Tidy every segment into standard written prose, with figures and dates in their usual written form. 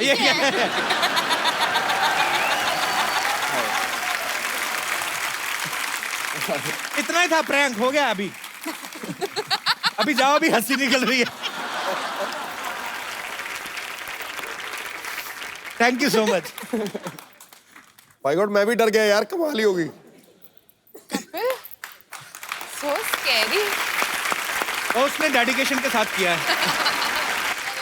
ये क्या है? इतना ही था, प्रैंक हो गया अभी। अभी जाओ, अभी हंसी निकल रही है। Thank you so much. भाई गॉड, मैं भी डर गया यार, कमाल ही होगी। Kapil, so scary. और उसने डेडिकेशन के साथ किया है।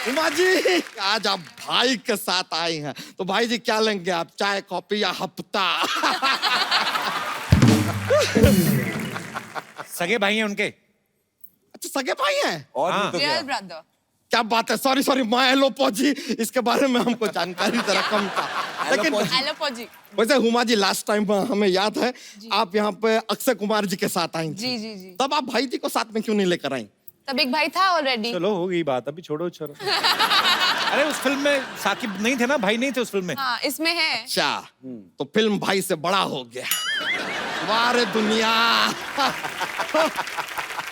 उमा जी, आज आप भाई के साथ आए हैं, तो भाई जी क्या लेंगे आप, चाय कॉफी या हफ्ता? सगे भाई हैं उनके। अच्छा, सगे भाई हैं? और हाँ। नहीं तो क्या? Real brother. क्या बात है, सॉरी सॉरी, माँ एलोपॉजी, इसके बारे में हमको जानकारी जरा कम था। लेकिन एलोपॉजी. वैसे हुमा जी, लास्ट टाइम हमें याद है आप यहाँ पे अक्षय कुमार जी के साथ आई थी। जी जी जी. तब आप भाई जी को साथ में क्यों नहीं लेकर आई? तब एक भाई था ऑलरेडी. चलो हो गई बात, अभी छोड़ो छोड़ो। अरे उस फिल्म में साकिब नहीं थे ना, भाई नहीं थे उस फिल्म में। हाँ, इसमें है. अच्छा, तो फिल्म भाई से बड़ा हो गया। वाह रे दुनिया।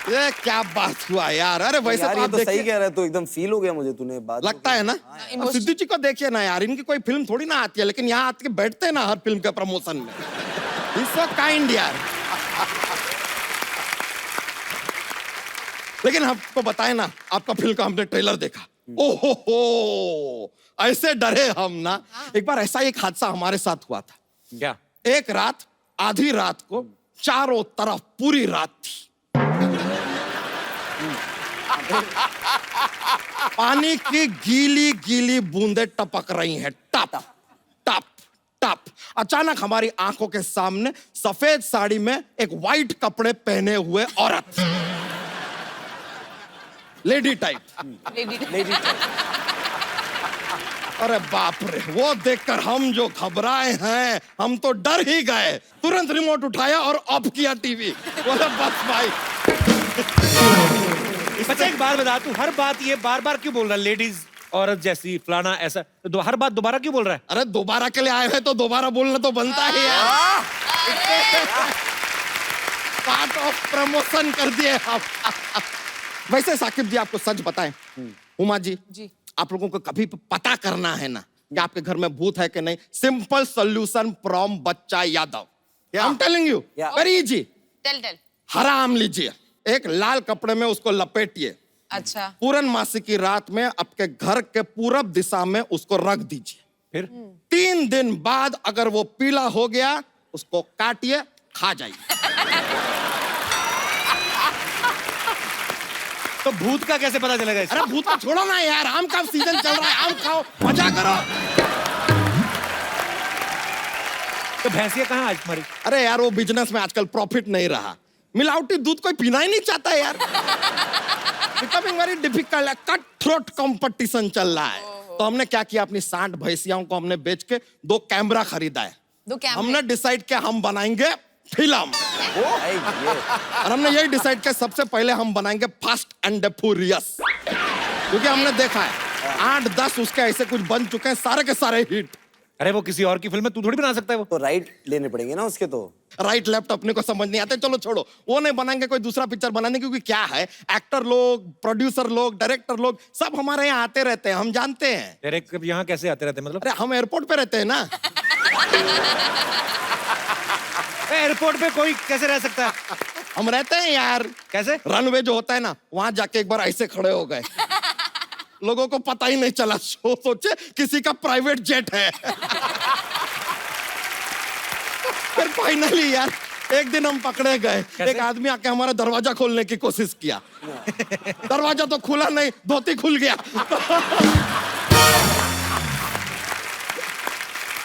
ये क्या बात हुआ यार। अरे वैसे यार तो ये आप तो सही देखिए, कह रहा है, तो एकदम फील हो गया मुझे, तूने बात लगता है ना। emotion- अब सिद्धू जी को देखिए ना यार, इनकी कोई फिल्म थोड़ी ना आती है, लेकिन यहाँ आके बैठते हैं ना हर फिल्म के प्रमोशन में। He's so kind यार। लेकिन आपको बताए ना, आपका फिल्म का हमने ट्रेलर देखा, ओहो हो, ऐसे डरे हम ना। एक बार ऐसा एक हादसा हमारे साथ हुआ था। क्या? एक रात, आधी रात को चारों तरफ पूरी रात थी, पानी की गीली गीली बूंदें टपक रही हैं, टप टप टप। अचानक हमारी आंखों के सामने सफेद साड़ी में एक वाइट कपड़े पहने हुए औरत, लेडी टाइप। लेडी अरे बाप रे, वो देखकर हम जो घबराए हैं, हम तो डर ही गए। तुरंत रिमोट उठाया और ऑफ किया टीवी। बोला बस भाई। बच्चा एक बात बता, तू हर बात ये बार बार क्यों बोल रहा है? लेडीज, औरत जैसी, फलाना ऐसा, तो हर बात दोबारा क्यों बोल रहा है? अरे दोबारा के लिए आए हैं तो दोबारा बोलना तो बनता है यार। पार्ट ऑफ प्रमोशन कर दिए हम। वैसे साकिब जी, आपको सच बताएं, उमा जी, जी. आप लोगों को कभी पता करना है ना कि आपके घर में भूत है कि नहीं, simple solution from Bachcha Yadav. I am telling you, Yeah. Very easy. Tell. हरा आम लीजिए, एक लाल कपड़े में उसको लपेटिए, अच्छा. पूर्णमासी की रात में आपके घर के पूरब दिशा में उसको रख दीजिए। फिर 3 दिन बाद अगर वो पीला हो गया, उसको काटिए, खा जाइए। तो भूत का कैसे पता चलेगा इसको? अरे भूत को छोड़ो ना यार, आम का सीजन चल रहा है, आम खाओ, मजा करो। तो भैंसिया कहाँ आज तुम्हारी? अरे यार, वो बिजनेस में आजकल प्रॉफिट नहीं रहा, मिलावटी दूध कोई पीना ही नहीं चाहता है यार। Becoming very difficult, cut throat competition चल रहा है। तो हमने क्या किया, अपनी 60 भैंसियाओं को हमने बेच के 2 कैमरा खरीदा है। 2 कैमरे. हमने डिसाइड किया हम बनाएंगे फिल्म, और हमने यही डिसाइड किया सबसे पहले हम बनाएंगे फास्ट एंड फ्यूरियस, क्योंकि हमने देखा है 8-10 उसके ऐसे कुछ बन चुके हैं, सारे के सारे हिट। अरे वो किसी और की फिल्म है, तू थोड़ी बना सकता है वो। तो राइट लेने पड़ेंगे ना उसके। तो राइट लेफ्ट अपने को समझ नहीं आते, चलो छोड़ो, वो नहीं बनाएंगे, कोई दूसरा पिक्चर बनाने, क्योंकि क्या है, एक्टर लोग, प्रोड्यूसर लोग, डायरेक्टर लोग सब हमारे यहाँ आते रहते हैं, हम जानते हैं। डायरेक्ट यहाँ कैसे आते रहते हैं मतलब? अरे हम एयरपोर्ट पे रहते हैं ना। एयरपोर्ट पे कोई कैसे रह सकता है? हम रहते हैं यार, कैसे? रनवे जो होता है ना, वहां जाके एक बार ऐसे खड़े हो गए, लोगों को पता ही नहीं चला, सोचे किसी का प्राइवेट जेट है। फिर फाइनली यार एक दिन हम पकड़े गए, एक आदमी आके हमारा दरवाजा खोलने की कोशिश किया, दरवाजा तो खुला नहीं, धोती खुल गया।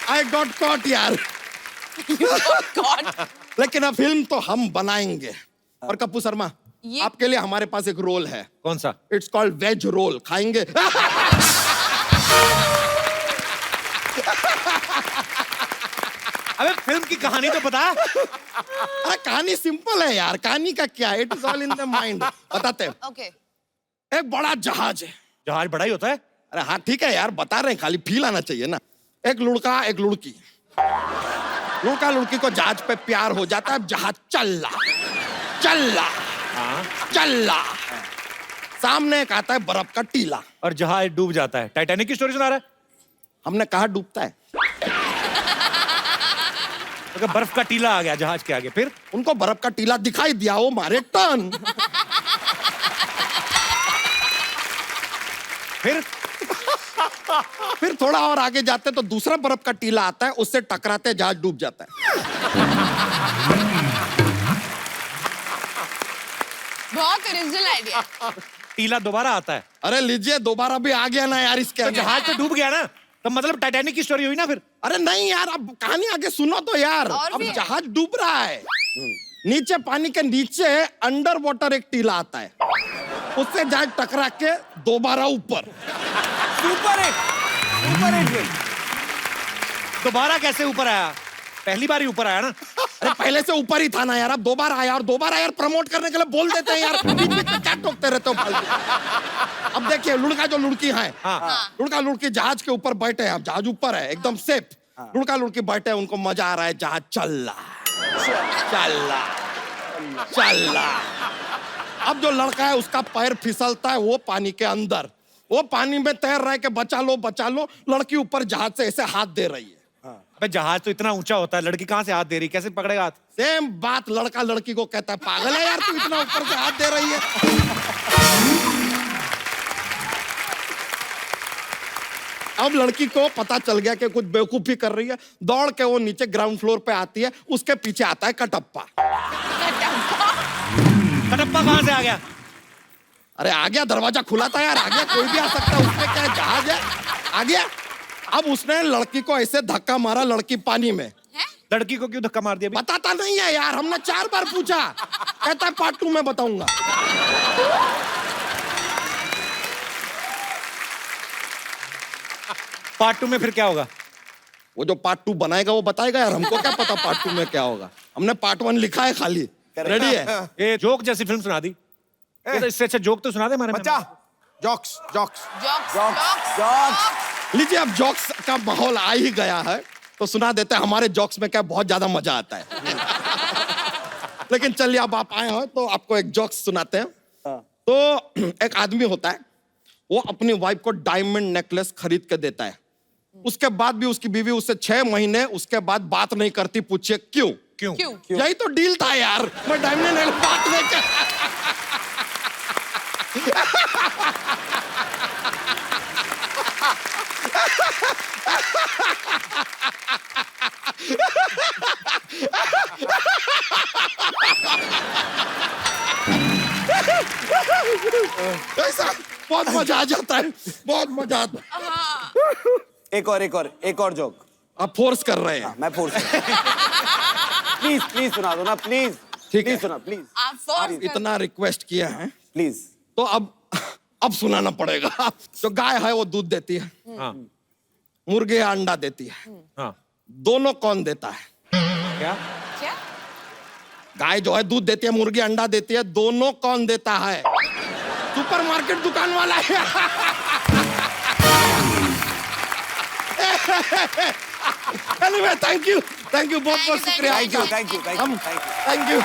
आई गॉट कॉट यार। लेकिन अब फिल्म तो हम बनाएंगे। और कप्पू शर्मा, आपके लिए हमारे पास एक रोल है। कौन सा? इट्स कॉल्ड वेज रोल, खाएंगे? अबे फिल्म की कहानी तो बता। अरे कहानी सिंपल है यार, कहानी का क्या है, it is all in the mind. बताते हैं। Okay. एक बड़ा जहाज है। जहाज बड़ा ही होता है। अरे हाँ ठीक है यार, बता रहे हैं, खाली फील आना चाहिए ना। एक लड़का एक लड़की, लड़का लड़की को जहाज पे प्यार हो जाता है, जहाज चल रहा सामने एक आता है बर्फ का टीला। और जहाज डूब जाता है। टाइटैनिक की स्टोरी सुना रहा है? हमने कहा डूबता है। अगर बर्फ का टीला आ गया जहाज के आगे, फिर उनको बर्फ का टीला दिखाई दिया, वो मारे टर्न। फिर थोड़ा और आगे जाते तो दूसरा बर्फ का टीला आता है, उससे टकराते जहाज डूब जाता है। बहुत ओरिजिनल आइडिया। टीला दोबारा आता है। अरे लीजिए, दोबारा भी आ गया ना यार इसके तो अंदर। जहाज तो डूब गया ना, तो मतलब टाइटैनिक की स्टोरी हुई ना फिर। अरे नहीं यार, अब कहानी आगे सुनो तो यार। और अब भी है। जहाज डूब रहा है, नीचे पानी के नीचे अंडर वाटर एक टीला आता है, उससे जहाज टकरा के दोबारा ऊपर। Super hit. दोबारा कैसे ऊपर आया? पहली बार ही ऊपर आया ना। अरे पहले से ऊपर ही था ना यार, अब दोबारा आया। और दोबारा यार प्रमोट करने के लिए बोल देते हैं यार, बीच बीच में क्या टोकते रहते हो फालतू। अब देखिए, लुड़का जो लुड़की है, हाँ। लुड़का लुड़की जहाज के ऊपर बैठे हैं। अब जहाज ऊपर है, एकदम सेफ। लुड़का लुड़की बैठे हैं, उनको मजा आ रहा है, जहाज चल रहा। अब जो लड़का है उसका पैर फिसलता है, वो पानी के अंदर, वो पानी में तैर रहा है कि बचा लो। लड़की ऊपर जहाज से ऐसे हाथ दे रही है। अबे जहाज तो इतना ऊंचा होता है, लड़की कहाँ से हाथ दे रही, कैसे पकड़ेगा हाथ? सेम बात लड़का लड़की को कहता है, पागल है यार तू, इतना ऊपर से हाथ दे रही है। अब लड़की को पता चल गया कि कुछ बेवकूफी कर रही है, दौड़ के वो नीचे ग्राउंड फ्लोर पे आती है, उसके पीछे आता है कटप्पा। कटप्पा कहाँ से आ गया? अरे आ गया, दरवाजा खुला था यार, आ गया, कोई भी आ सकता है, उसमें क्या है, जहाज है, आ गया। अब उसने लड़की को ऐसे धक्का मारा, लड़की पानी में। लड़की को क्यों धक्का मार दिया? बताता नहीं है यार, हमने 4 बार पूछा, कहता है पार्ट 2 में बताऊंगा। पार्ट 2 में फिर क्या होगा? वो जो पार्ट 2 बनाएगा वो बताएगा यार, हमको क्या पता पार्ट 2 में क्या होगा। हमने पार्ट 1 लिखा है खाली, रेडी है। ये जोक जैसी फिल्म सुना दी। ये तो इससे अच्छा जोक तो सुना दे हमारे में। बच्चा जॉक्स जॉक्स। लीजिए, अब जॉक्स का माहौल आ ही गया है तो सुना देते हैं। हमारे जॉक्स में क्या बहुत ज्यादा मजा आता है। लेकिन चलिए, अब आप आए हो तो आपको एक जॉक्स सुनाते हैं। तो एक आदमी होता है, वो अपनी वाइफ को डायमंड नेकलेस खरीद के देता है। उसके बाद भी उसकी बीवी उससे 6 महीने उसके बाद बात नहीं करती। पूछिए क्यों? क्यों? यही तो डील था यार, मैं डायमंड नेकलेस बात नहीं कर। ऐसा बहुत मजा आ जाता है, बहुत मजा आता है। एक और जोक। आप फोर्स कर रहे हैं। मैं फोर्स प्लीज सुना दो ना, प्लीज। ठीक है। प्लीज सुना, प्लीज आप फोर्स इतना रिक्वेस्ट किया है प्लीज। तो अब सुनाना पड़ेगा। जो गाय है वो दूध देती है, हाँ। मुर्गी अंडा देती है, हाँ। दोनों कौन देता है? क्या? क्या? गाय जो है दूध देती है, मुर्गी अंडा देती है, दोनों कौन देता है? सुपरमार्केट दुकान वाला है। Anyway, thank you बहुत बहुत शुक्रिया। Thank you.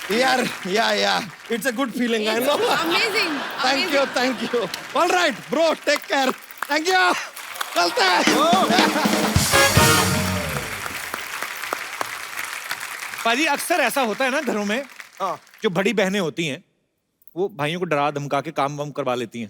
Yeah, it's a good feeling, I know. Amazing. Thank you. All right, bro, take care. Thank you. चलते हैं। पाजी, अक्सर ऐसा होता है ना घरों में, जो बड़ी बहनें होती हैं वो भाइयों को डरा धमका के काम वाम करवा लेती हैं।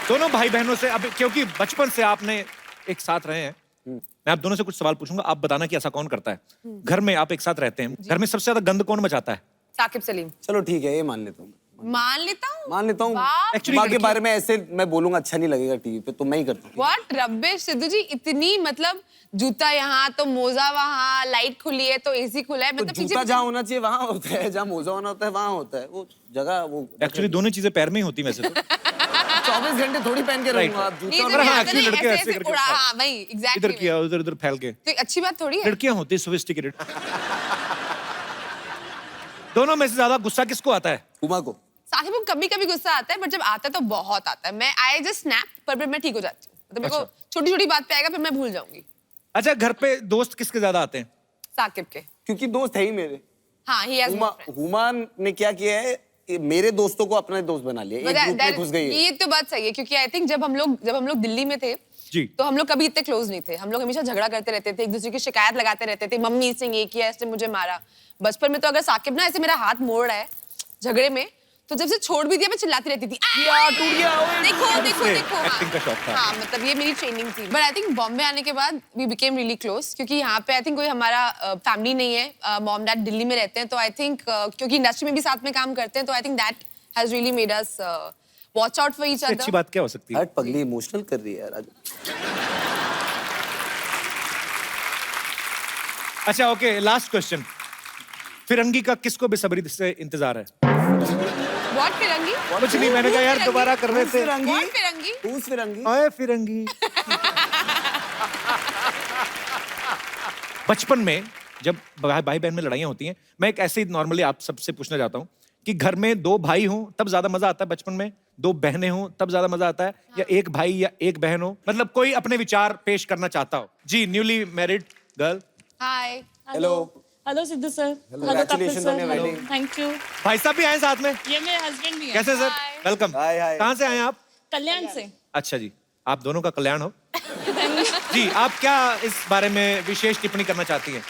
दोनों भाई बहनों से, अब क्योंकि बचपन से आपने एक साथ रहे हैं, मैं आप दोनों से कुछ सवाल पूछूंगा, आप बताना कि ऐसा कौन करता है। घर में आप एक साथ रहते हैं, घर में सबसे ज्यादा गंद कौन मचाता है? साकिब सलीम। चलो ठीक है, ये मान लेता हूँ। मान लेता हूँ। बाप Actually, माँ के बारे में ऐसे मैं बोलूंगा, अच्छा नहीं लगेगा टीवी पे, तो मैं ही करता हूँ। व्हाट रबिश सिद्धू जी, इतनी मतलब जूता यहाँ तो मोजा वहाँ, लाइट खुली है तो एसी खुला है, तो मतलब जूता जहाँ होना चाहिए वहाँ होता है, जहाँ मोजा होना होता है वहाँ होता है, वो जगह वो। एक्चुअली दोनों चीजें पैर में ही होती वैसे तो। 24 घंटे थोड़ी पहन के रहूंगा आप नहीं, जूता। तो हाँ, ऐसा actually नहीं, लड़के ऐसे ऐसे करके उड़ा, उड़ाते हाँ वही इधर एग्जैक्टली। किया, उधर फैल के। तो अच्छी बात थोड़ी है। लड़कियां होती सोफिस्टिकेटेड। दोनों में से ज्यादा गुस्सा किसको आता है? उमा को। साकिब को कभी कभी गुस्सा आता है, बट जब आता है तो बहुत आता है। मैं आई जस्ट स्नैप, पर मैं ठीक हो जाती हूँ। मतलब मेरे को छोटी छोटी बात पे आएगा, फिर मैं भूल जाऊंगी। अच्छा, घर पे दोस्त किसके ज्यादा आते हैं? साकिब के। क्योंकि दोस्त है ही मेरे। हाँ, ही हैज हुमा ने क्या किया है, मेरे दोस्तों को अपने दोस्त बना लिया, एक ग्रुप में घुस गई है। ये तो बात सही है, क्योंकि आई थिंक जब हम लोग दिल्ली में थे जी। तो हम लोग कभी इतने क्लोज नहीं थे। हम लोग हमेशा झगड़ा करते रहते थे, एक दूसरे की शिकायत लगाते रहते थे, मम्मी इसने ये किया, इसने मुझे मारा। बचपन में तो अगर साकिब ना ऐसे मेरा हाथ मोड़ रहा है झगड़े में, तो जब से छोड़ भी दिया मैं चिल्लाती रहती थी, टूट गया, देखो देखो देखो। एक्टिंग का शौक था। हाँ, मतलब ये मेरी ट्रेनिंग थी। बट आई थिंक बॉम्बे आने के बाद वी बिकेम रियली क्लोज, क्योंकि यहाँ पे आई थिंक कोई हमारा फैमिली नहीं है। मॉम डैड दिल्ली में रहते हैं, तो आई थिंक क्योंकि इंडस्ट्री में भी साथ में काम करते हैं, तो I think that has really made us watch out for each अच्छी अदर। बात क्या हो सकती है? हट पगली, इमोशनल कर रही है यार आज। अच्छा, ओके, लास्ट क्वेश्चन। फिरंगी का किसको बेसब्री से इंतजार है? व्हाट फिरंगी? कुछ नहीं, मैंने कहा यार दोबारा कर रहे थे। फिरंगी? व्हाट फिरंगी? Who's फिरंगी? ओए फिरंगी। बचपन में जब भाई बहन में लड़ाइयाँ होती हैं, मैं एक ऐसे ही नॉर्मली आप सबसे पूछना चाहता हूँ कि घर में 2 भाई हों तब ज्यादा मजा आता है बचपन में, 2 बहनें हों तब ज्यादा मजा आता है, या 1 भाई या 1 बहन हो? मतलब कोई अपने विचार पेश करना चाहता हो। जी, newly married girl. Hi. Hello. Hello Sidhu sir. Hello Congratulations on your wedding. Thank you. भाई साहब भी आए साथ में? ये मेरे हस्बैंड भी हैं। कैसे sir? Hi. Welcome. Hi, hi. कहाँ से आए आप? कल्याण से। अच्छा जी, आप दोनों का कल्याण हो। जी, आप क्या इस बारे में विशेष टिप्पणी करना चाहती हैं?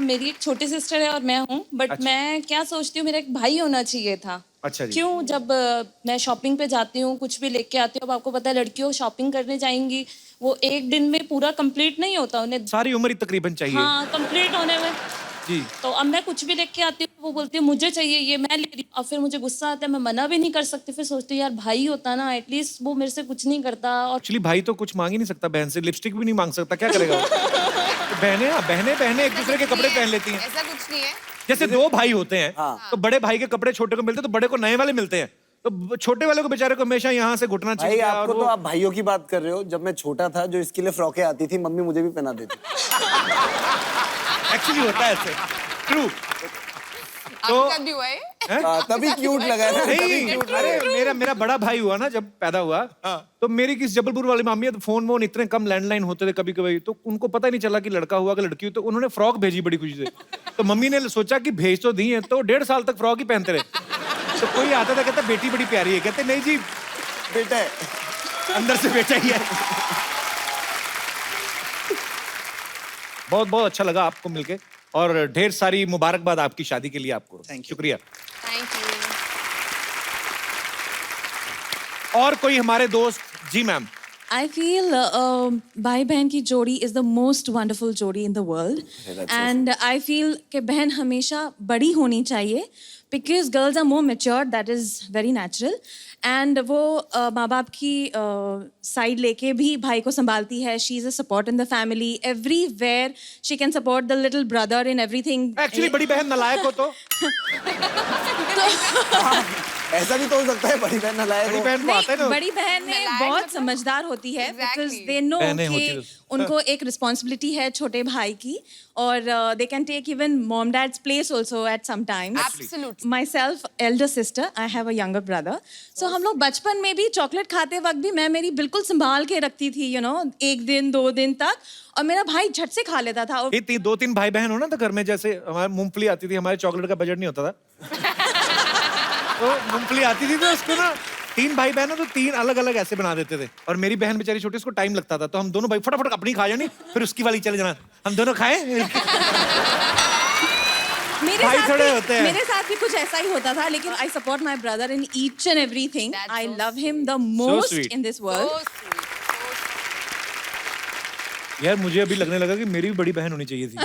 मेरी एक छोटी सिस्टर है और मैं हूँ, बट अच्छा। मैं क्या सोचती हूँ, मेरा एक भाई होना चाहिए था। अच्छा जी। क्यों? जब मैं शॉपिंग पे जाती हूँ, कुछ भी लेके आती हूँ, अब आपको पता है लड़कियों शॉपिंग करने जाएंगी, वो एक दिन में पूरा कंप्लीट नहीं होता, उन्हें सारी उम्र ही तकरीबन चाहिए। हाँ कंप्लीट होने में। जी। तो अब मैं कुछ भी लेके आती हूँ, वो बोलती है मुझे चाहिए ये, मैं ले रही हूँ, और फिर मुझे गुस्सा आता है, मैं मना भी नहीं कर सकती। फिर सोचती हूँ यार भाई होता ना, एटलीस्ट वो मेरे से कुछ नहीं करता। और एक्चुअली भाई तो कुछ मांग ही नहीं सकता बहन से, लिपस्टिक भी नहीं मांग सकता, क्या करेगा वो? तो बहनें एक दूसरे के कपड़े पहन लेती हैं। ऐसा कुछ नहीं है। जैसे 2 भाई होते हैं, हाँ। तो बड़े भाई के कपड़े छोटे को मिलते हैं, तो बड़े को नए वाले मिलते हैं, तो छोटे वाले को बेचारे को हमेशा यहाँ से घुटना भाई चाहिए। आपको तो आप भाइयों की बात कर रहे हो। जब मैं छोटा था, जो इसके लिए फ्रॉकें आती थी, मम्मी मुझे भी पहना देती। एक्चुअली होता है ऐसे, ट्रू। आपके साथ भी हुआ है? तभी क्यूट लगा ना, तभी नहीं, क्यूट अरे मेरा बड़ा भाई हुआ ना, जब पैदा हुआ, तो मेरी किस जबलपुर वाली मामी है, तो फोन वोन इतने कम लैंडलाइन होते थे कभी कभी, तो उनको पता ही नहीं चला कि लड़का हुआ कि लड़की हुई, तो उन्होंने फ्रॉक भेजी बड़ी खुशी से। तो मम्मी ने सोचा कि भेज तो दी है, तो 1.5 साल तक फ्रॉक ही पहनते रहे। तो कोई आता था कहता बेटी बड़ी प्यारी है, कहते नहीं जी बेटा है। अंदर से बेटा ही है। बहुत बहुत अच्छा लगा आपको मिलके, और ढेर सारी मुबारकबाद आपकी शादी के लिए आपको। शुक्रिया। Thank you. और कोई हमारे दोस्त? जी मैम। I feel भाई बहन की जोड़ी is the most wonderful जोड़ी in the world, and I feel कि बहन हमेशा बड़ी होनी चाहिए, because girls are more mature, that is very natural, and वो माँ बाप की साइड लेके भी भाई को संभालती है. She is a support in the family, everywhere she can support the little brother in everything. Actually बड़ी बहन नालायक हो तो ऐसा भी तो हो सकता है, बड़ी बहन नालायक बड़ी हो। बहन को आता है नहीं, ना। बड़ी बहन नालायक बहुत मतलब? समझदार होती है, Exactly. because they know बहनें होती कि हैं। उनको एक रिस्पॉन्सिबिलिटी है छोटे भाई की, और they can take even mom dad's place also at some times. Absolutely. Myself, elder sister, I have a younger brother. So हम लोग बचपन में भी चॉकलेट खाते वक्त भी मैं मेरी बिल्कुल संभाल के रखती थी, you know, 1 दिन 2 दिन तक, और मेरा भाई झट से खा लेता था. और ये 2-3 भाई बहन हो ना, तो घर में जैसे हमारे मूंगफली आती थी, हमारे चॉकलेट का बजट नहीं होता था। तो मूंगफली आती थी, तो उसको ना 3 भाई बहन हो तो 3 अलग अलग ऐसे बना देते थे, और मेरी बहन बेचारी छोटी, उसको टाइम लगता था, तो हम दोनों भाई फटाफट अपनी खा जानी, फिर उसकी वाली चले जाना, हम दोनों खाए। भाई थोड़े होते हैं। मेरे साथ भी कुछ ऐसा ही होता था, लेकिन I support my brother in each and everything. That's I so love him the most sweet. in this world. So sweet, so sweet. यार मुझे अभी लगने लगा कि मेरी भी बड़ी बहन होनी चाहिए थी।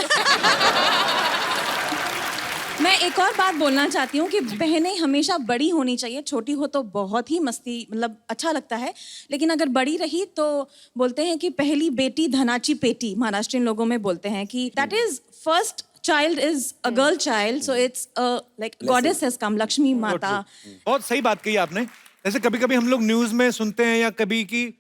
मैं एक और बात बोलना चाहती हूँ कि बहनें हमेशा बड़ी होनी चाहिए. छोटी हो तो बहुत ही मस्ती, मतलब अच्छा लगता है, लेकिन अगर बड़ी रही तो बोलते हैं कि पहली बेटी धनाची पेटी, महाराष्ट्रियन लोगों में बोलते हैं कि that is first child is a girl child, so it's like goddess has come, Lakshmi माता. बहुत सही बात कही आपने. जैसे कभी कभी हम लोग न्यूज में सुनते हैं या कभी कि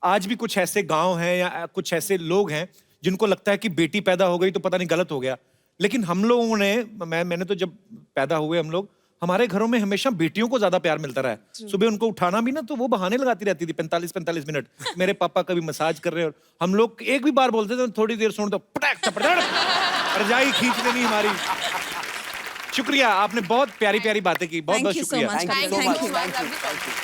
आज भी कुछ ऐसे गांव हैं या कुछ ऐसे लोग हैं जिनको लगता है कि बेटी पैदा हो गई तो पता नहीं गलत हो गया, लेकिन हम लोगों ने मैंने तो जब पैदा हुए हम लोग, हमारे घरों में हमेशा बेटियों को ज्यादा प्यार मिलता रहा है. सुबह उनको उठाना भी ना तो वो बहाने लगाती रहती थी 45 मिनट. मेरे पापा कभी मसाज कर रहे हैं और हम लोग एक भी बार बोलते थे थोड़ी देर सुन तो पटक रजाई खींच लेनी हमारी. शुक्रिया, आपने बहुत प्यारी प्यारी बातें की, बहुत बहुत Thank you so शुक्रिया। much, Thank you Kapil. so Thank much. you.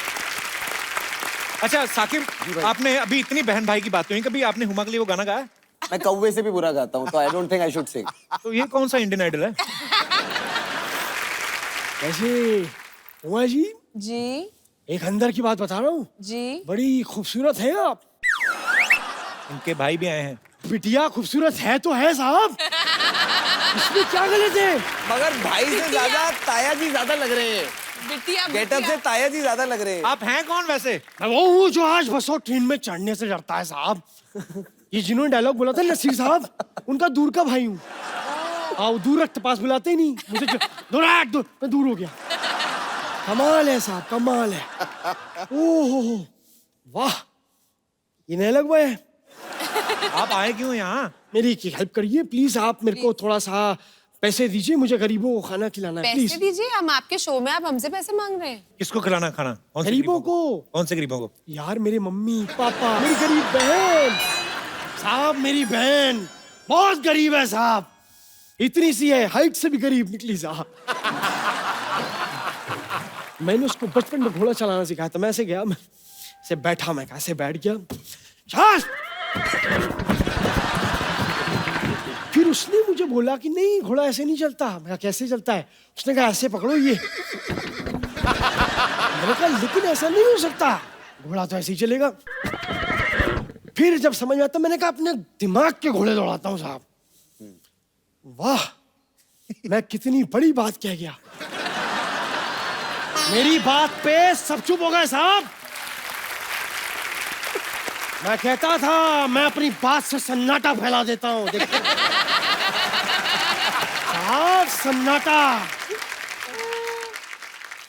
अच्छा साकिब, आपने अभी इतनी बहन भाई की बात हुई, कभी आपने हुमा के लिए वो गाना गाया? मैं कौवे से भी बुरा गाता हूँ, तो I don't think I should सिंग। तो ये कौन सा इंडियन आइडल है? वैसे उमा जी, जी एक अंदर की बात बता रहा हूँ, जी बड़ी खूबसूरत है आप। इनके भाई भी आए हैं। बिटिया खूबसूरत है तो है साहब, इसमें क्या गलत है? मगर भाई से ज्यादा ताया जी ज्यादा लग रहे हैं। बिटिया गेटअप से ताया जी ज्यादा लग रहे हैं। आप हैं कौन वैसे? मैं वो हूँ जो आज बस और ट्रेन में चढ़ने से डरता है साहब। ये जिन्होंने डायलॉग बोला था नसीर साहब, उनका दूर का भाई हूँ। आओ दूर रख, पास बुलाते ही नहीं मुझे। मैं दूर हो गया। कमाल है साहब, कमाल है। ओहो वाह, ये नहीं लग है। आप आए क्यों यहाँ? मेरी हेल्प करिए प्लीज, आप मेरे को थोड़ा सा पैसे दीजिए, मुझे गरीबों को खाना खिलाना है पैसे प्लीज। दीजिए, हम आपके शो में, आप हमसे पैसे मांग रहे हैं। किसको खिलाना खाना? कौन से गरीबों को। कौन से गरीबों को? यार मेरे मम्मी पापा, मेरी गरीब बहन साहब, मेरी बहन बहुत गरीब है साहब, इतनी सी है, हाइट से भी गरीब निकली साहब। मैंने उसको बचपन में घोड़ा चलाना सिखाया था, मैं ऐसे गया, मैं ऐसे बैठा, मैं ऐसे बैठ गया, शाबाश। फिर उसने मुझे बोला कि नहीं घोड़ा ऐसे नहीं चलता। मैं कहा कैसे चलता है? उसने कहा ऐसे पकड़ो ये। मैंने कहा लेकिन ऐसा नहीं हो सकता, घोड़ा तो ऐसे ही चलेगा। फिर जब समझ में आता, मैंने कहा अपने दिमाग के घोड़े दौड़ाता हूँ साहब। वाह, मैं कितनी बड़ी बात कह गया। मेरी बात पे सब चुप हो गए साहब। मैं कहता था मैं अपनी बात से सन्नाटा फैला देता हूँ, देखो साहब, सन्नाटा।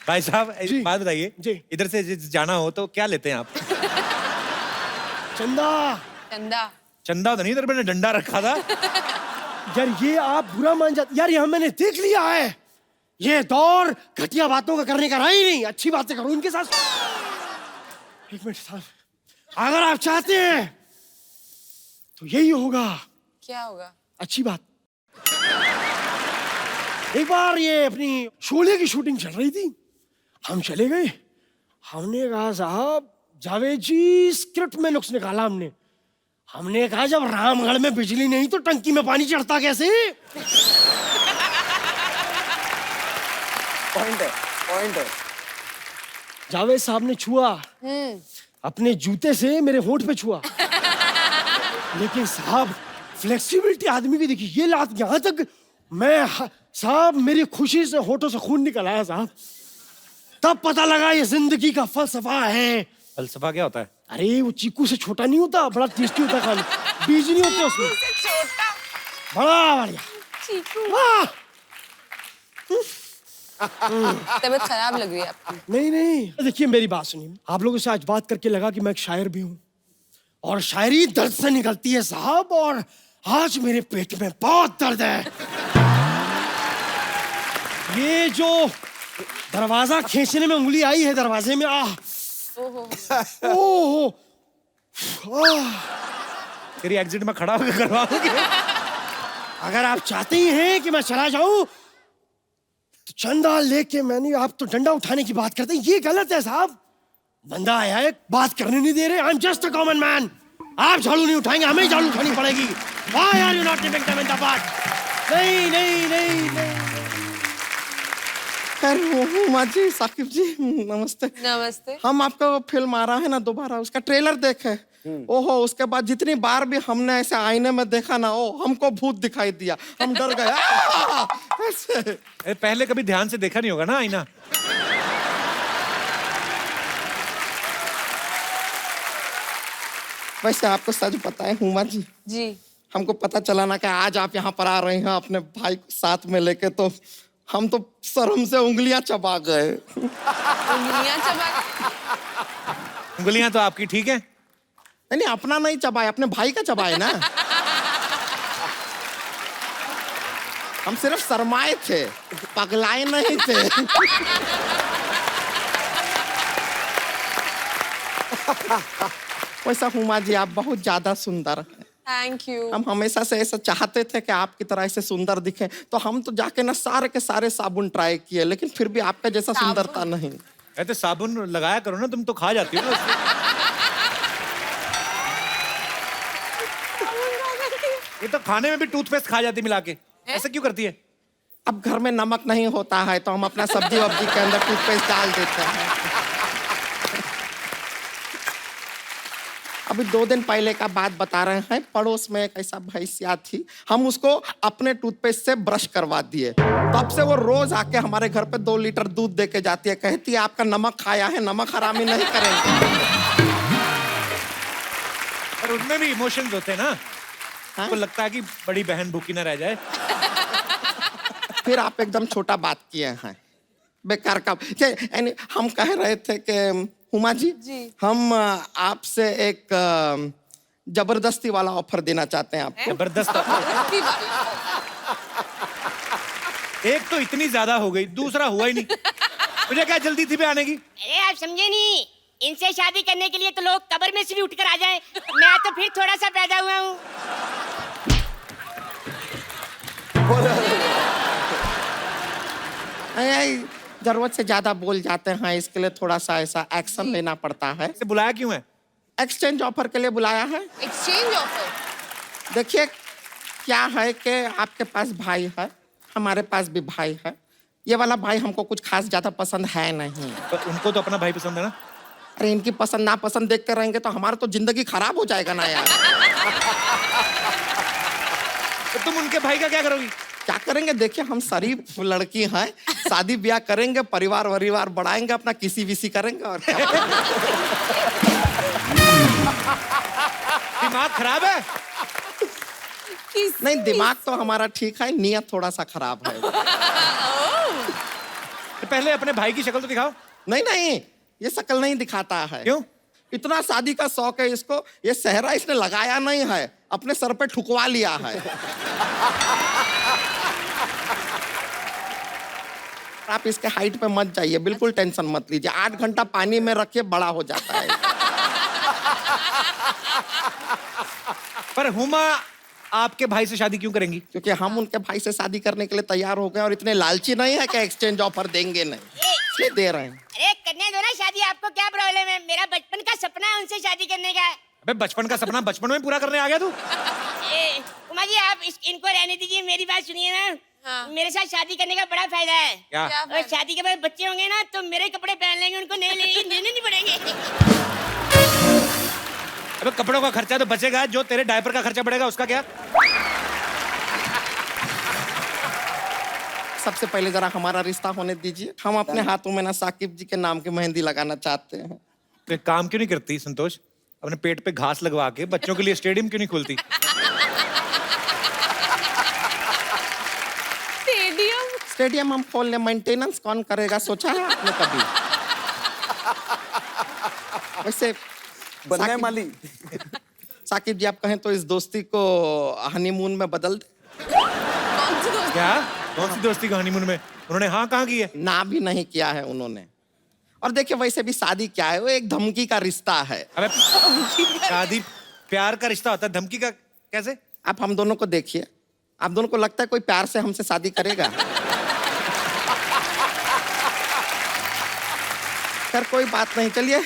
भाई साहब जी। एक बात बताइए, जी। इधर से जाना हो तो क्या लेते हैं आप? चंदा। चंदा चंदा तो नहीं, इधर मैंने डंडा रखा था। यार ये आप बुरा मान जाते यार, ये मैंने देख लिया है, ये दौर घटिया बातों का करने का रहा ही नहीं। अच्छी बातें करो इनके साथ। एक मिनट साहब, अगर आप चाहते हैं तो यही होगा क्या होगा? अच्छी बात। एक बार ये अपनी शोले की शूटिंग चल रही थी, हम चले गए। हमने कहा साहब जावेद जी, स्क्रिप्ट में नुक्स निकाला हमने कहा जब रामगढ़ में बिजली नहीं तो टंकी में पानी चढ़ता कैसे? पॉइंट है, पॉइंट है। जावेद साहब ने छुआ, अपने जूते से मेरे होंठ पे छुआ। लेकिन साहब फ्लेक्सिबिलिटी आदमी की देखी, ये लात यहां तक साहब मेरी खुशी से होठों से खून निकल आया साहब। तब पता लगा ये जिंदगी का फलसफा है। फलसफा क्या होता है? अरे वो चीकू से छोटा नहीं होता, बड़ा टेस्टी होता है खाने, बीज नहीं होते उसमें, छोटा बड़ा बढ़िया। चीकू। वाह! तबीयत खराब लग रही है आपकी। नहीं नहीं, देखिए मेरी बात सुनिए, आप लोगों से आज बात करके लगा कि मैं एक शायर भी हूँ, और शायरी दर्द से निकलती है साहब, और आज मेरे पेट में बहुत दर्द है। ये जो दरवाजा खींचने में उंगली आई है दरवाजे में, आह ओहो, तेरी एग्जिट में खड़ा होकर करवाओगे? अगर आप चाहते ही हैं कि मैं चला जाऊं तो चंदा लेके, मैंने आप तो डंडा उठाने की बात करते हैं, ये गलत है साहब। बंदा आया है, बात करने नहीं दे रहे। I am just a common man. आप झाड़ू नहीं उठाएंगे, हमें झाड़ू उठानी पड़ेगी। Why are you not giving them in the बात? नहीं नहीं नहीं नहीं। खैर हुमा जी, साकिब जी, नमस्ते। नमस्ते। हम आपका वो फिल्म आ रहा है ना दोबारा, उसका ट्रेलर देखे। ओहो, उसके बाद जितनी बार भी हमने ऐसे आईने में देखा ना, ओ हमको भूत दिखाई दिया, हम डर गए। ऐसे। अरे पहले कभी ध्यान से देखा नहीं होगा ना आईना। वैसे आपको सच पता है हुमा जी, जी हमको पता चला ना कि आज आप यहाँ पर आ रहे हैं अपने भाई को साथ में लेके, तो हम तो शर्म से उंगलियां चबा गए। उंगलियां चबा। उंगलियां तो आपकी ठीक है। नहीं, अपना नहीं चबाए, अपने भाई का चबाए ना। हम सिर्फ शर्माए थे, पगलाए नहीं थे। वैसा हुमा जी आप बहुत ज्यादा सुंदर हैं। Thank you. हम हमेशा से ऐसा चाहते थे कि आपकी तरह ऐसे सुंदर दिखे, तो हम तो जाके ना सारे के सारे साबुन ट्राई किए, लेकिन फिर भी आपका जैसा साबुन? सुंदरता नहीं। तो साबुन लगाया करो ना, तुम तो खा जाती हो ना उससे। ये तो खाने में भी टूथपेस्ट खा जाती मिला के, ऐसा क्यों करती है? अब घर में नमक नहीं होता है तो हम अपना सब्जी वब्जी के अंदर टूथपेस्ट डाल देते हैं। अभी 2 दिन पहले का बात बता रहे हैं, पड़ोस में एक ऐसा भैंसिया थी, हम उसको अपने टूथपेस्ट से ब्रश करवा दिए, तब से वो रोज आके हमारे घर पे 2 लीटर दूध दे के जाती है, कहती है आपका नमक खाया है, नमक हरामी नहीं करेंगे। और उनमें भी इमोशंस होते हैं ना, हाँ? तो लगता है कि बड़ी बहन भूखी ना रह जाए। फिर आप एकदम छोटा बात किए हैं, बेकार का। यानी हम कह रहे थे कि हुमा जी, हम आपसे एक जबरदस्ती वाला ऑफर देना चाहते हैं आपको। जबरदस्त। एक तो इतनी ज्यादा हो गई, दूसरा हुआ ही नहीं। मुझे क्या जल्दी थी पे आने की? अरे आप समझे नहीं, इनसे शादी करने के लिए तो लोग कब्र में से भी उठकर आ जाएं। मैं तो फिर थोड़ा सा पैदा हुआ हूँ। जरूरत से ज्यादा बोल जाते हैं, इसके लिए थोड़ा सा ऐसा एक्शन लेना पड़ता है। इसे बुलाया क्यों है? एक्सचेंज ऑफर के लिए बुलाया है। Exchange offer? देखिए क्या है कि आपके पास भाई है, हमारे पास भी भाई है। ये वाला भाई हमको कुछ खास ज्यादा पसंद है नहीं। तो उनको तो अपना भाई पसंद है ना। अरे इनकी पसंद ना पसंद देखते रहेंगे तो हमारा तो जिंदगी खराब हो जाएगा ना यार। तो तुम उनके भाई का क्या करोगी? क्या करेंगे, देखिए हम शरीफ लड़की हैं, शादी ब्याह करेंगे, परिवार वरिवार बढ़ाएंगे, अपना किसी विसी करेंगे और क्या। दिमाग खराब है? नहीं, दिमाग तो हमारा ठीक है, नियत थोड़ा सा खराब है। तो पहले अपने भाई की शक्ल तो दिखाओ। नहीं नहीं, ये शक्ल नहीं दिखाता है। क्यों? इतना शादी का शौक है इसको, ये सेहरा इसने लगाया नहीं है, अपने सर पे ठुकवा लिया है। आप इसके हाइट पे मत जाइए, बिल्कुल टेंशन मत लीजिए, 8 घंटा पानी में रखिए, बड़ा हो जाता है। पर हुमा आपके भाई से शादी क्यों करेंगी? क्योंकि हम उनके भाई से शादी करने के लिए तैयार हो गए और इतने लालची नहीं है कि एक्सचेंज ऑफर देंगे नहीं, इसलिए दे रहे हैं। अरे करने दो ना शादी, आपको क्या प्रॉब्लम है? मेरा बचपन का सपना है उनसे शादी करने का। अबे बचपन का सपना बचपन में पूरा करने आ गया तू? उमा जी आप इनको रहने दीजिए, मेरी बात सुनिए ना। हाँ। मेरे साथ शादी करने का बड़ा फायदा है। क्या? और शादी के बाद बच्चे होंगे ना तो मेरे कपड़े पहन लेंगे, उनको लेने नहीं पड़ेंगे। अबे कपड़ों का खर्चा तो बचेगा, जो तेरे डायपर का खर्चा बढ़ेगा उसका क्या? सबसे पहले जरा हमारा रिश्ता होने दीजिए, हम अपने हाथों में ना साकिब जी के नाम की मेहंदी लगाना चाहते हैं। तो एक काम क्यों नहीं करती संतोष, अपने पेट पे घास लगवा के बच्चों के लिए स्टेडियम क्यों नहीं खोलती? स्टेडियम हम खोल ले, मेंटेनेंस कौन करेगा, सोचा है आपने कभी? वैसे बनना है साकिब- माली। साकिब जी आप कहें तो इस दोस्ती को हनीमून में बदल दे। कौन सी दोस्त? क्या? कौन सी दोस्ती का हनीमून में? उन्होंने हाँ कहाँ की है? ना भी नहीं किया है उन्होंने। और देखिए वैसे भी शादी क्या है, वो एक धमकी का रिश्ता है। अबे शादी प्यार का रिश्ता होता है, धमकी का कैसे? आप हम दोनों को देखिए, आप दोनों को लगता है कोई प्यार से हमसे शादी करेगा? खैर कोई बात नहीं, चलिए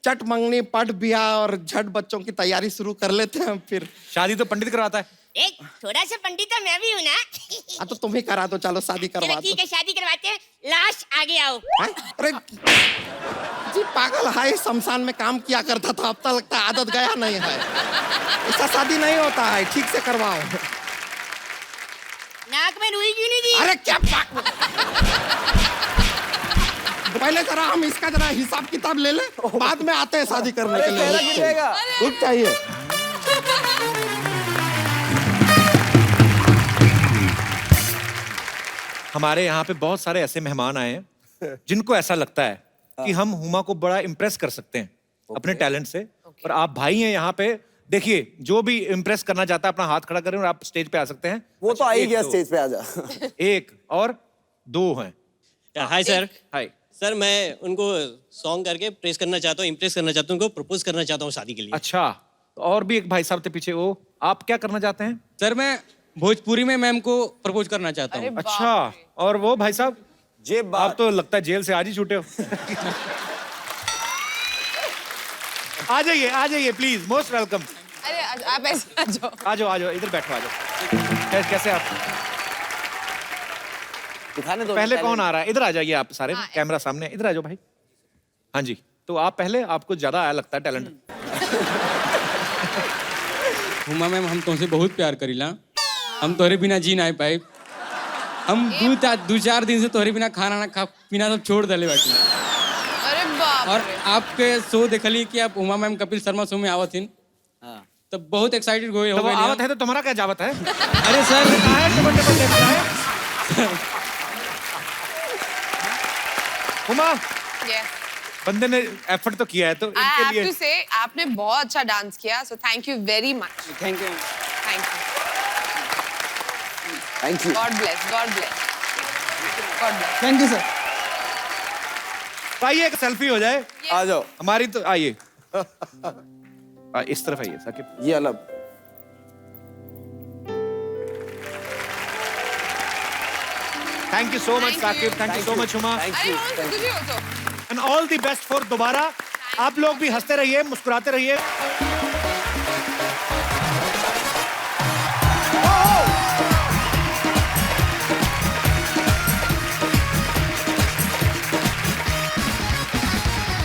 चट मंगनी पट ब्याह और झट बच्चों की तैयारी शुरू कर लेते हैं फिर। शादी तो पंडित करवाता है। एक थोड़ा सा पंडित तो मैं भी हूँ ना। हाँ तो तुम ही करा दो, चलो शादी करवा चलो दो। ठीक है, शादी करवाते हैं, लाश आगे आओ। हैं? अरे जी पागल है, शमशान में काम किया करता था, अब तक लगता है आदत गया नहीं है। ऐसा शादी नहीं होता है, ठीक से करवाओ। नाक में रुई क्यों नहीं दी? अरे क्या पहले जरा हम इसका जरा हिसाब किताब ले ले, बाद में आते हैं शादी करने के चेहरा गिर लिए। जाएगा। रुक चाहिए। हमारे यहाँ पे बहुत सारे ऐसे मेहमान आए हैं जिनको ऐसा लगता है कि हम हुमा को बड़ा इम्प्रेस कर सकते हैं अपने टैलेंट से। और आप भाई हैं यहाँ पे, देखिए जो भी इम्प्रेस करना चाहता है अपना हाथ खड़ा करें और आप स्टेज पे आ सकते हैं। वो तो आ ही एक गया दो। स्टेज पे, आजा। एक और दो हैं। Hi sir. हाय सर मैं उनको सॉन्ग करके प्रेस करना चाहता हूँ, इम्प्रेस करना चाहता हूँ, उनको प्रपोज करना चाहता हूँ शादी के लिए। अच्छा, तो और भी एक भाई साहब थे पीछे, वो आप क्या करना चाहते हैं? सर मैं भोजपुरी में मैम को प्रपोज करना चाहता अरे हूँ। बाप अच्छा, रे। और वो भाई साहब जेब आप तो लगता है जेल से आज ही छूटे हो। आ जाइए प्लीज, मोस्ट वेलकम। अरे आप ऐसे आ जाओ। आ जाओ इधर बैठो, आ जाओ। कैसे आप? दिखाने दो। पहले कौन आ रहा है? इधर आ जाइए आप सारे, हाँ, कैमरा सामने, इधर आ जाओ भाई। हाँ जी, तो आप पहले, आपको ज्यादा आया लगता है टैलेंट। हुमा मैम हम तुमसे बहुत प्यार करीला, हम तोहरे बिना जी ना पाए। हम दो चार दिन से तोहरे बिना खाना ना खा पीना सब छोड़ दले बाटी। अरे बाप और रे। आपके शो देखली कि आप उमा मैम कपिल शर्मा शो में आवत हिन, हाँ। तो बहुत एक्साइटेड हो तो वो गए। आवत है तो तुम्हारा क्या जावत है? अरे सर हुमा, Yes. बंदे ने एफर्ट तो किया है, तो I इनके have लिए to say, आपने बहुत अच्छा डांस किया, so thank you very much. Thank you. Thank you. Thank you. God bless. God bless. God bless. Thank you sir. तो आइए एक सेल्फी हो जाए आ जाओ। हमारी, तो आइए। इस तरफ आइए साकिब। ये अलग। Thank you so much Thank you. Saqib, thank you so much Huma, thank अरे यू। वो तुझे हो तो। And all the best for दोबारा। आप लोग भी हंसते रहिए, मुस्कुराते रहिए।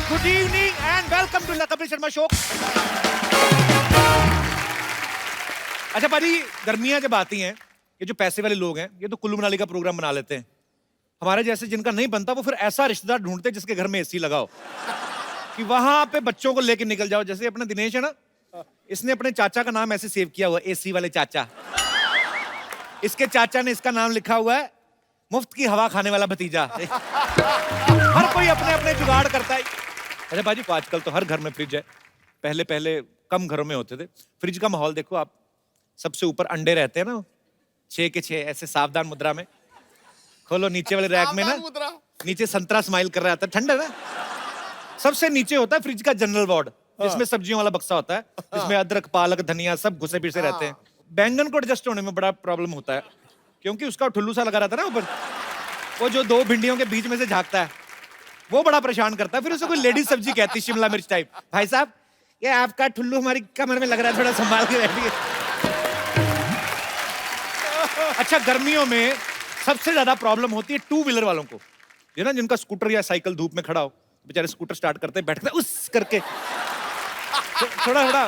Good evening and welcome to the Kapil Sharma show. अच्छा पाजी, गर्मियां जब आती हैं, ये जो पैसे वाले लोग हैं, ये तो कुल्लू मनाली का प्रोग्राम बना लेते हैं। हमारे जैसे जिनका नहीं बनता, वो फिर ऐसा रिश्तेदार ढूंढते हैं जिसके घर में एसी लगाओ, कि वहां पे बच्चों को लेके निकल जाओ। जैसे अपना दिनेश है ना, इसने अपने चाचा का नाम ऐसे सेव किया हुआ, एसी वाले चाचा। इसके चाचा ने इसका नाम लिखा हुआ है, मुफ्त की हवा खाने वाला भतीजा। हर कोई अपने अपने जुगाड़ करता है। अच्छा बाजी, आजकल तो हर घर में फ्रिज है। पहले पहले कम घरों में होते थे। फ्रिज का माहौल देखो आप, सबसे ऊपर अंडे रहते हैं ना, 6 के 6 ऐसे सावधान मुद्रा में। खोलो नीचे वाले रैक में ना, नीचे संतरा स्माइल कर रहा था, ठंड है ना। सबसे नीचे होता है फ्रिज का जनरल वार्ड, जिसमें सब्जियों वाला बक्सा होता है, जिसमें अदरक, पालक, धनिया सब घुसे पिसे रहते हैं। बैंगन को एडजस्ट होने में बड़ा प्रॉब्लम होता है, क्योंकि उसका ठुल्लू सा लगा रहता है ना ऊपर, वो जो 2 भिंडियों के बीच में से झांकता है, वो बड़ा परेशान करता है। फिर उसे कोई लेडीज सब्जी कहती है, शिमला मिर्च टाइप। भाई साहब, ये आपका ठुल्लू हमारी कमर में लग रहा है, थोड़ा संभाल के बैठिए। अच्छा, गर्मियों में सबसे ज्यादा प्रॉब्लम होती है 2 व्हीलर वालों को, ये ना जिनका स्कूटर या साइकिल धूप में खड़ा हो, बेचारे स्कूटर स्टार्ट करते हैं, बैठते हैं उस करके, थोड़ा थोड़ा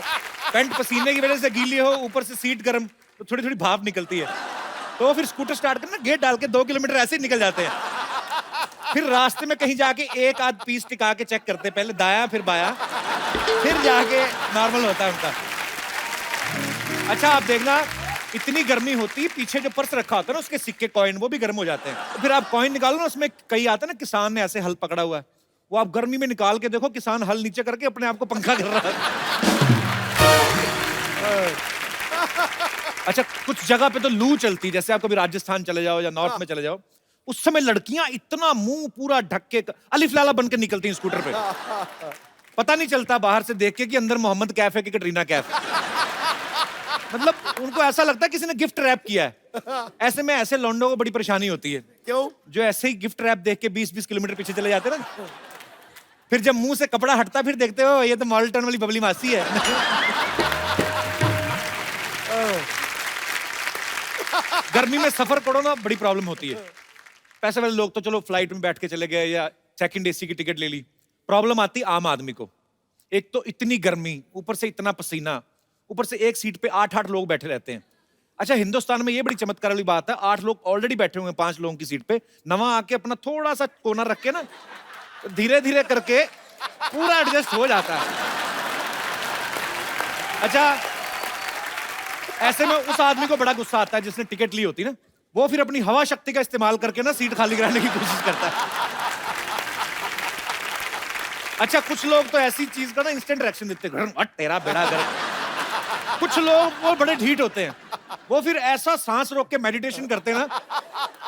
पैंट पसीने की वजह से गीली हो, ऊपर से सीट गर्म, तो थोड़ी थोड़ी भाप निकलती है, तो फिर स्कूटर स्टार्ट करना, गेट डाल के 2 किलोमीटर ऐसे ही निकल जाते हैं। फिर रास्ते में कहीं जाके एक आध पीस टिका के चेक करते हैं, पहले दाया फिर बाया, फिर जाके नॉर्मल होता है उनका। अच्छा आप देखना, इतनी गर्मी होती है, पीछे जो पर्स रखा होता है ना, उसके सिक्के कॉइन वो भी गर्म हो जाते हैं। तो फिर आप कॉइन निकालो ना, उसमें कई आते हैं ना, किसान ने ऐसे हल पकड़ा हुआ है, वो आप गर्मी में निकाल के देखो, किसान हल नीचे करके अपने आप को पंखा कर रहा है। अच्छा, कुछ जगह पे तो लू चलती है, जैसे आप कभी राजस्थान चले जाओ या नॉर्थ में चले जाओ, उस समय लड़कियां इतना मुंह पूरा ढक के अलिफ लाला बन के निकलती हैं स्कूटर पे। पता नहीं चलता बाहर से देख के कि अंदर मोहम्मद कैफ है कि कटरीना कैफ है। मतलब उनको ऐसा लगता है किसी ने गिफ्ट रैप किया है। ऐसे में ऐसे लौंडों को बड़ी परेशानी होती है। क्यों? जो ऐसे ही गिफ्ट रैप देख के 20-20 किलोमीटर पीछे चले जाते हैं ना, फिर जब मुंह से कपड़ा हटता, फिर देखते हो ये तो मॉडल टाउन वाली बबली मासी है। गर्मी में सफर करो ना, बड़ी प्रॉब्लम होती है। पैसे वाले लोग तो चलो फ्लाइट में बैठ के चले गए या सेकंड एसी की टिकट ले ली। प्रॉब्लम आती आम आदमी को, एक तो इतनी गर्मी, ऊपर से इतना पसीना, ऊपर से एक सीट पे 8-8 लोग बैठे रहते हैं। अच्छा, हिंदुस्तान में ये बड़ी चमत्कार वाली बात है, 8 लोग ऑलरेडी बैठे हुए हैं 5 लोगों की सीट पे, नवा आके अपना थोड़ा सा कोना रख के ना, धीरे धीरे करके पूरा एडजस्ट हो जाता है। अच्छा, ऐसे में उस आदमी को बड़ा गुस्सा आता है जिसने टिकट ली होती ना, वो फिर अपनी हवा शक्ति का इस्तेमाल करके ना सीट खाली कराने की कोशिश करता है। अच्छा, कुछ लोग तो ऐसी चीज का ना इंस्टेंट रिएक्शन देते हैं, हट तेरा बेड़ा गर्क। कुछ लोग वो बड़े ढीठ होते हैं, वो फिर ऐसा सांस रोक के मेडिटेशन करते हैं ना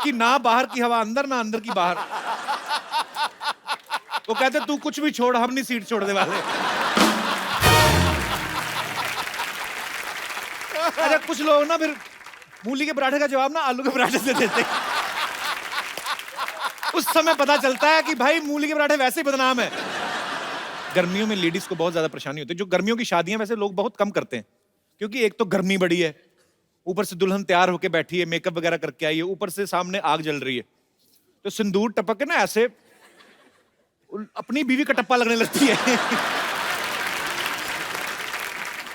कि ना बाहर की हवा अंदर, ना अंदर की बाहर। वो कहते तू कुछ भी छोड़, हम नहीं सीट छोड़ने वाले। अच्छा कुछ लोग ना फिर मूली के पराठे का जवाब ना आलू के पराठे से देते हैं। उस समय पता चलता है कि भाई मूली के पराठे वैसे ही बदनाम है। गर्मियों में लेडीज को बहुत ज्यादा परेशानी होती है। जो गर्मियों की शादियां वैसे लोग बहुत कम करते हैं, क्योंकि एक तो गर्मी बड़ी है, ऊपर से दुल्हन तैयार होके बैठी है, मेकअप वगैरह करके आई है, ऊपर से सामने आग जल रही है, तो सिंदूर टपक के ना ऐसे अपनी बीवी का टप्पा लगने लगती है।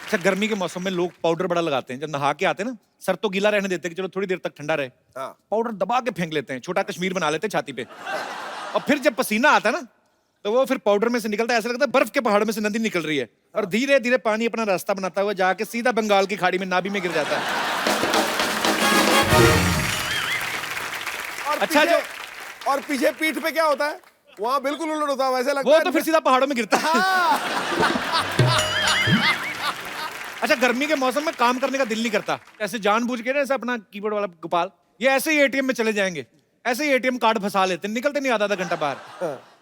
अच्छा गर्मी के मौसम में लोग पाउडर बड़ा लगाते हैं। जब नहा के आते हैं ना, सर तो गीला रहने देते हैं कि चलो थोड़ी देर तक ठंडा रहे, पाउडर दबा के फेंक लेते हैं, छोटा कश्मीर बना लेते हैं छाती पे। और फिर जब पसीना आता है ना, तो वो फिर पाउडर में से निकलता है, ऐसा लगता है बर्फ के पहाड़ में से नदी निकल रही है, और धीरे धीरे पानी अपना रास्ता बनाता हुआ जाके सीधा बंगाल की खाड़ी में नाभि में गिर जाता है। अच्छा जो और पीछे पीठ पे क्या होता है, वहाँ बिल्कुल उलट होता है, वैसे लगता वो है तो फिर सीधा पहाड़ों में गिरता है। अच्छा गर्मी के मौसम में काम करने का दिल नहीं करता, ऐसे जानबूझ के ना ऐसे अपना कीबोर्ड वाला गोपाल ये ऐसे ही एटीएम में चले जाएंगे, ऐसे ही एटीएम कार्ड फंसा लेते, निकलते नहीं आधा घंटा बाहर।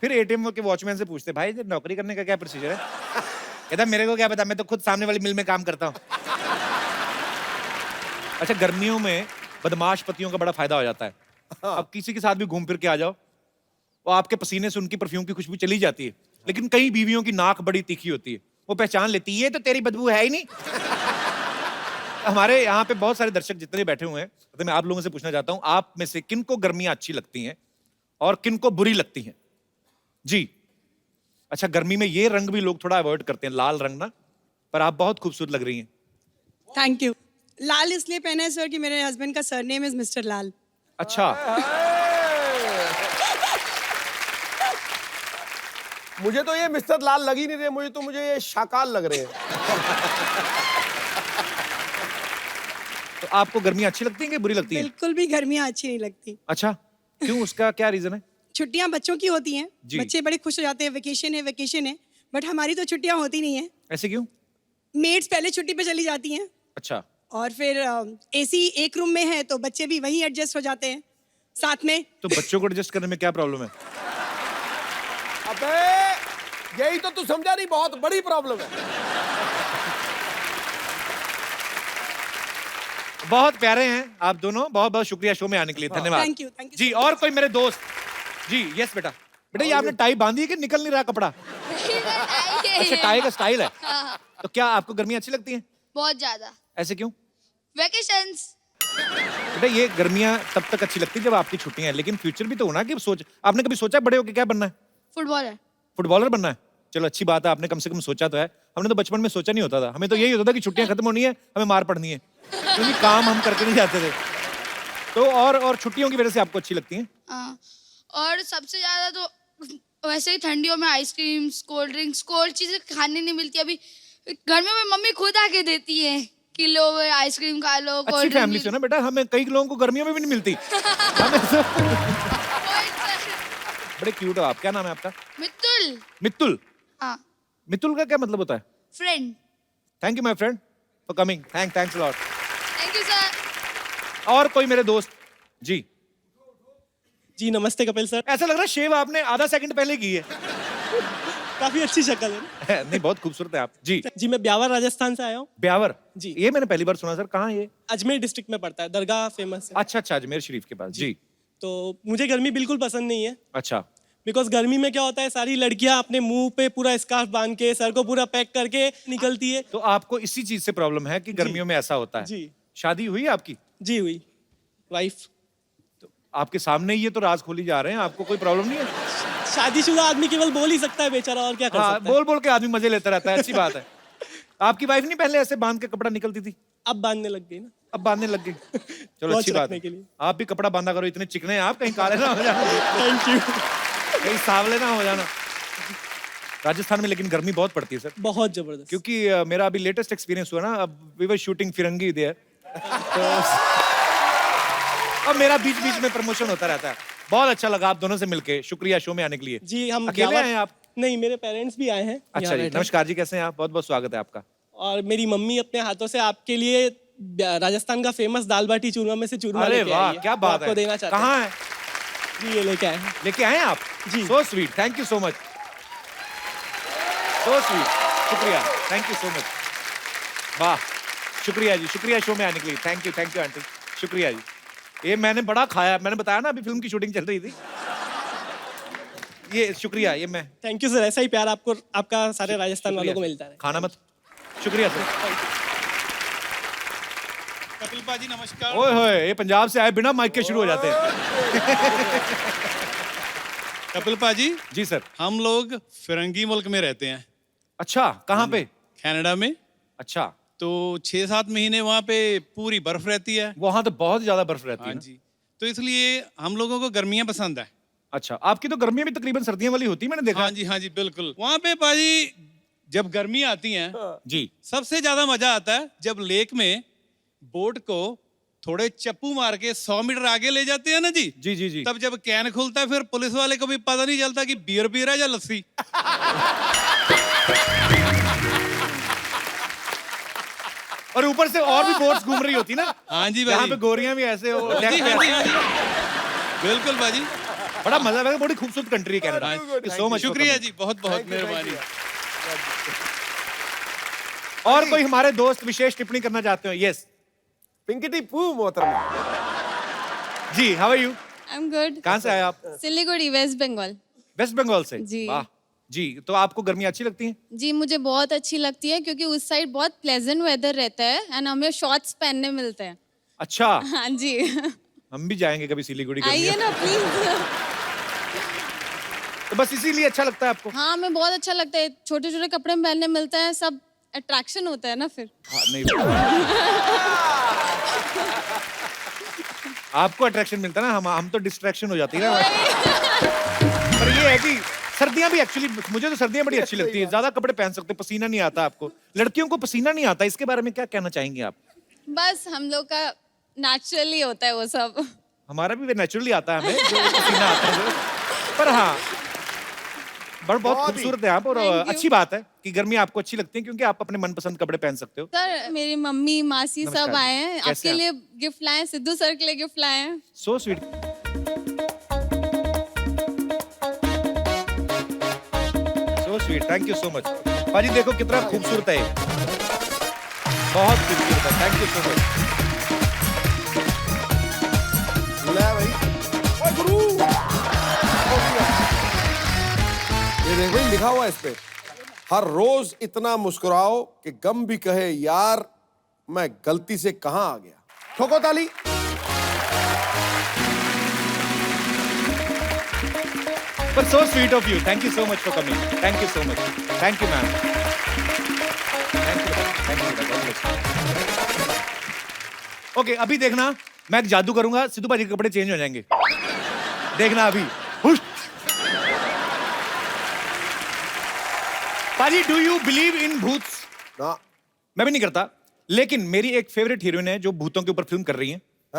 फिर एटीएम के वॉचमैन से पूछते, भाई नौकरी करने का क्या प्रोसीजर है? कहता मेरे को क्या पता, मैं तो खुद सामने वाली मिल में काम करता हूँ। अच्छा गर्मियों में बदमाश पतियों का बड़ा फायदा हो जाता है। अब किसी के साथ भी घूम फिर के आ जाओ, वो आपके पसीने से उनकी परफ्यूम की खुशबू चली जाती है, लेकिन कई बीवियों की नाक बड़ी तीखी होती है, वो पहचान लेती है ये तो तेरी बदबू है ही नहीं। हमारे यहाँ पे बहुत सारे दर्शक जितने बैठे हुए हैं, तो मैं आप लोगों से पूछना चाहता हूँ, आप में से किनको गर्मियां अच्छी लगती हैं और किनको बुरी लगती हैं? जी अच्छा गर्मी में ये रंग भी लोग थोड़ा अवॉइड करते हैं, लाल रंग ना, पर आप बहुत खूबसूरत लग रही हैं। Thank you. लाल इसलिए पहना है सर कि मेरे हस्बैंड का सरनेम इज मिस्टर लाल। अच्छा मुझे तो ये मिस्टर लाल लग ही नहीं रहे, मुझे ये शाकाल लग रहे हैं। तो आपको गर्मियां अच्छी लगती हैं कि बुरी लगती हैं? बिल्कुल भी गर्मियाँ अच्छी नहीं लगती। अच्छा क्यों, उसका क्या रीजन है? छुट्टियां बच्चों की होती हैं, जी। बच्चे बड़े खुश हो जाते हैं, वेकेशन है, बट हमारी तो छुट्टियां होती नहीं है। ऐसे क्यों? मेड्स पहले छुट्टी पे चली जाती हैं, अच्छा और फिर एसी एक रूम में है तो बच्चे भी वहीं एडजस्ट हो जाते हैं साथ में। तो बच्चों को एडजस्ट करने में क्या प्रॉब्लम है? अबे यही तो तू समझा नहीं, बहुत बड़ी प्रॉब्लम है। बहुत प्यारे हैं आप दोनों, बहुत बहुत शुक्रिया शो में आने के लिए, धन्यवाद। थैंक यू जी और कोई मेरे दोस्त? जी यस बेटा, बेटा ये आपने टाई बांधी है कि निकल नहीं रहा कपड़ा? अच्छा टाई का स्टाइल है। तो क्या आपको गर्मियां अच्छी लगती हैं? बहुत ज्यादा। ऐसे क्यों? वेकेशंस। बेटा ये गर्मियां तब तक अच्छी लगती है जब आपकी छुट्टियां हैं, लेकिन फ्यूचर भी तो होना कि आपने कभी सोचा बड़े होके क्या बनना है? फुटबॉलर। फुटबॉलर बनना है? चलो अच्छी बात है, आपने कम से कम सोचा तो है। हमने तो बचपन में सोचा नहीं होता था, हमें तो यही होता था कि छुट्टियां खत्म होनी है, हमें मार पड़नी है, क्योंकि काम हम करके नहीं जाते थे। तो और छुट्टियों की वजह से आपको अच्छी लगती हैं? हाँ, और सबसे ज्यादा तो वैसे ही ठंडियों में आइसक्रीम, कोल्ड ड्रिंक्स, कोल्ड चीजें खाने नहीं मिलती। अभी गर्मियों में मम्मी खुद आके देती है कि लो आइसक्रीम खा लो, अच्छी कोल्ड फैमिली से ना बेटा, हमें कई लोगों को गर्मियों में भी नहीं मिलती। हमें तो बड़े क्यूट हो आप। क्या नाम है आपका? मित्तुल। मित्तुल? हाँ। मित्तुल का क्या मतलब होता है? Friend. Thank you my friend for coming. Thanks lot. Thank you sir. और कोई मेरे दोस्त? जी जी नमस्ते कपिल सर। ऐसा लग रहा है शेव आपने आधा सेकंड पहले की है। काफी अच्छी शक्ल है। नहीं बहुत खूबसूरत है आप। जी जी मैं ब्यावर राजस्थान से आया हूँ। ब्यावर? जी ये मैंने पहली बार सुना सर, कहाँ ये? अजमेर डिस्ट्रिक्ट में पड़ता है, दरगाह फेमस है। अच्छा अजमेर शरीफ के पास। जी तो मुझे गर्मी बिल्कुल पसंद नहीं है। अच्छा। बिकॉज गर्मी में क्या होता है, सारी लड़कियां अपने मुंह पे पूरा स्कार्फ बांध के, सर को पूरा पैक करके निकलती है। तो आपको इसी चीज से प्रॉब्लम है कि गर्मियों में ऐसा होता है? जी। शादी हुई आपकी? जी हुई, वाइफ। तो आपके सामने ही ये तो राज खोली जा रहे हैं, आपको कोई प्रॉब्लम नहीं है? शादीशुदा आदमी केवल बोल ही सकता है बेचारा, और क्या कर सकता है। बोल के आदमी मजे लेता रहता है, अच्छी बात है। आपकी वाइफ नहीं पहले ऐसे बांध के कपड़ा निकलती थी? अब बांधने लग गई ना। अब बांधने लग गई। चलो अच्छी बात है। आप भी कपड़ा बांधा करो, इतने चिकने हैं आप, कहीं काले ना हो जाना। Thank you. कहीं सांवले ना हो जाना। राजस्थान में लेकिन गर्मी बहुत पड़ती है सर। बहुत जबरदस्त। क्योंकि मेरा अभी लेटेस्ट एक्सपीरियंस हुआ ना, अब we were shooting Firangi there, तो अब मेरा बीच बीच में प्रमोशन होता रहता है। बहुत अच्छा लगा आप दोनों से मिलके, शुक्रिया शो में आने के लिए। जी हम अकेले हैं आप? नहीं, मेरे पेरेंट्स भी आए हैं। अच्छा जी, नमस्कार जी, कैसे हैं आप? बहुत बहुत स्वागत है आपका। और मेरी मम्मी अपने हाथों से आपके लिए राजस्थान का फेमस दाल बाटी चूरमा में से चूरमा अरे लेके वाह आई है। क्या बात आपको है। देना चाहते हैं। कहाँ है? जी ये लेके आए हैं। लेके आए हैं आप? जी। So sweet, thank you so much. So sweet, शुक्रिया, थैंक यू सो मच। वाह शुक्रिया जी, शुक्रिया शो में आने के लिए। थैंक यू आंटी, शुक्रिया जी। ये मैंने बड़ा खाया, मैंने बताया ना अभी फिल्म की शूटिंग चल रही थी। ये शुक्रिया, ये मैं थैंक यू सर, ऐसा ही प्यार आपको आपका सारे राजस्थान वालों को मिलता है। खाना मत, शुक्रिया सर। कपिल पाजी नमस्कार। ओए होए, ये पंजाब से आए बिना माइक के शुरू हो जाते हैं। कपिल पाजी जी सर। हम लोग फिरंगी मुल्क में रहते हैं। अच्छा, कहाँ पे? कनाडा में। अच्छा, तो 6-7 महीने वहाँ पे पूरी बर्फ रहती है। वहाँ तो बहुत ज्यादा बर्फ रहती है हाँ ना? जी, तो इसलिए हम लोगों को गर्मियाँ पसंद है। अच्छा, आपकी तो गर्मियाँ भी तकरीबन सर्दियों वाली होती है, मैंने देखा। हाँ जी बिल्कुल। वहाँ पे पाजी जब गर्मी आती है जी, सबसे ज्यादा मजा आता है जब लेक में बोट को थोड़े चप्पू मार के 100 मीटर आगे ले जाते हैं ना जी। जी जी जी। तब जब कैन खुलता है फिर पुलिस वाले को भी पता नहीं चलता कि बियर पी रहा है या लस्सी। और ऊपर से और भी बोट्स घूम रही होती ना। हाँ जी यहाँ भाई। पे गोरियां भी ऐसे हो, हाँ जी, डेक पे हाँ जी, ऐसे। हाँ जी। बिल्कुल बाजी। बड़ा मजा आएगा, बड़ी खूबसूरत कंट्री है कनाडा। सो मच, शुक्रिया जी, बहुत बहुत मेहरबानी। और कोई हमारे दोस्त विशेष टिप्पणी करना चाहते हो? यस पिंकी पू मोहतरमा जी, how are you? I am good. कहाँ से आए आप? Siliguri, West Bengal. West Bengal से? जी। वाह जी, तो आपको गर्मी अच्छी लगती है? जी, मुझे बहुत अच्छी लगती है क्योंकि उस साइड बहुत प्लेजेंट वेदर रहता है एंड हमें शॉर्ट्स पहनने मिलते हैं। अच्छा, हाँ जी। हम भी जाएंगे कभी सिलीगुड़ी। आइए ना प्लीज। तो बस इसीलिए अच्छा लगता है आपको? हाँ, हमें बहुत अच्छा लगता है, छोटे छोटे कपड़े पहनने मिलते हैं, सब अट्रैक्शन होता है ना फिर। हाँ, नहीं आपको अट्रैक्शन मिलता है ना, हम तो डिस्ट्रैक्शन हो जाती है ना। पर ये है कि सर्दियां भी एक्चुअली, मुझे तो सर्दियां बड़ी अच्छी लगती है, ज्यादा कपड़े पहन सकते, पसीना नहीं आता आपको। लड़कियों को पसीना नहीं आता, इसके बारे में क्या कहना चाहेंगे आप? बस हम लोग का नेचुरली होता है वो सब। हमारा भी नेचुरली आता है हमें, जो पसीना आता है। पर हाँ, बहुत खूबसूरत है आप, और Thank you. अच्छी बात है कि गर्मी आपको अच्छी लगती है क्योंकि आप अपने मनपसंद कपड़े पहन सकते हो। सर, मेरी मम्मी मासी नमस्कार सब जी। आए हैं, कैसे आपके हैं? लिए गिफ्ट लाए हैं, सिद्धू सर के लिए गिफ्ट लाए हैं। So sweet, so sweet, thank you so much. पाजी देखो कितना खूबसूरत है, बहुत खूबसूरत है, थैंक यू सो मच। ले भाई, ओए गुरु। ये देख भाई, लिखा हुआ है इस पे, हर रोज इतना मुस्कुराओ कि गम भी कहे यार मैं गलती से कहां आ गया। ठोको ताली। But so sweet of you. Thank you so much for coming. Thank you so much. Thank you, ma'am. Thank you. Thank you. God bless. Okay, अभी देखना, मैं एक जादू करूंगा, सिद्धू पाजी के कपड़े चेंज हो जाएंगे। देखना अभी। हुश। पाजी, do you believe in भूत? ना, मैं भी नहीं करता, लेकिन मेरी एक फेवरेट हीरोइन है जो भूतों के ऊपर फिल्म कर रही है।